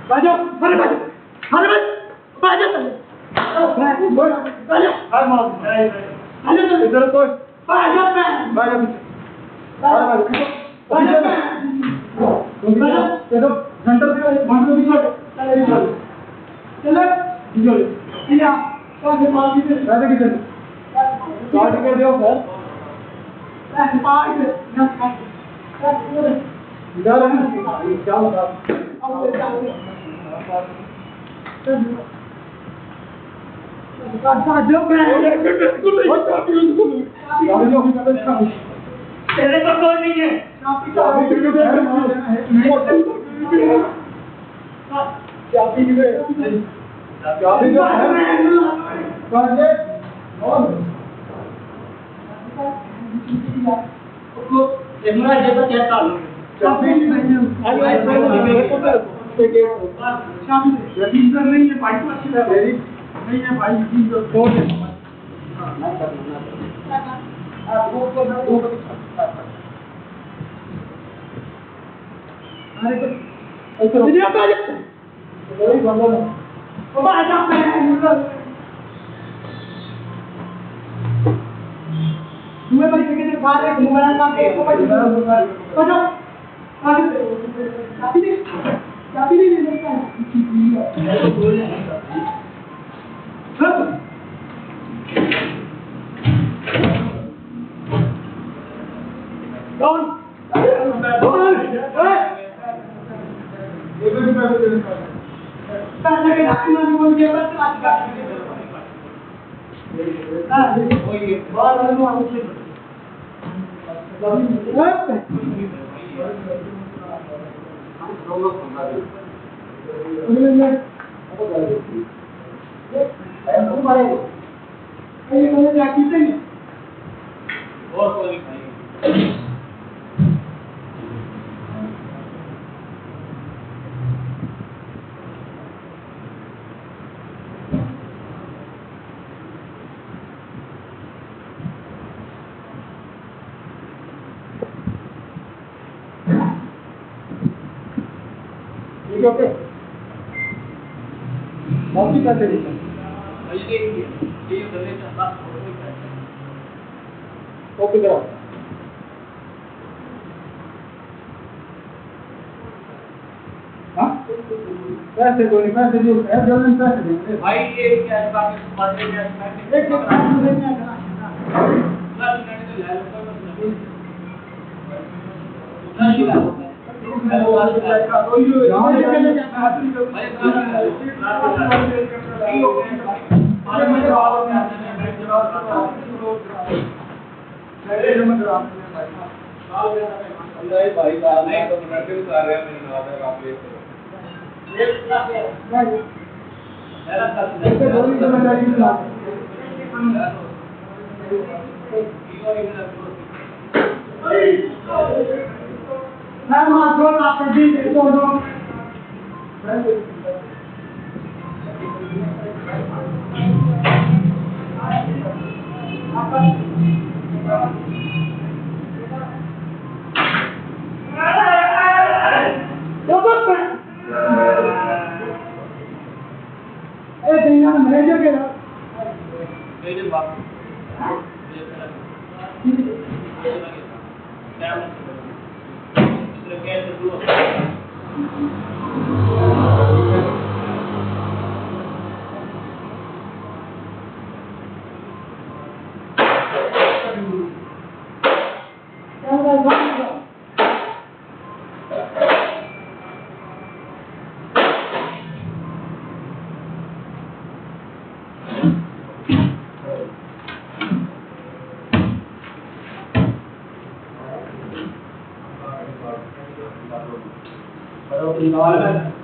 बाजो अरे बाजो अरे बाजो बाजो इधर तो बाजो बाजो देखो सेंटर पे मंडल भी छोड़ चलो इधर या काहे मार दी राजा किधर काट के दो सर पार इधर इधर है क्या होगा अब बाजो तेरे को कोई नहीं है चाबी जो है उसको कैमरा जैसा क्या चालू चाबी रजिस्टर नहीं है बाइक अच्छी है नहीं है भाई जो फोन है अरे ऐसे वीडियो पे आ जाते वही बंदा है बाबा आ जा मैं तुम्हें भाई के बाहर एक मोबाइल का एक को बजा चाबी नहीं ले सकता कौन ओके बाकी का तरीका ओके करो हाँ पैसे दो नहीं पैसे दो है जल्दी पैसे दे भाई ये क्या बाकी बातें क्या एक काम नहीं है Pero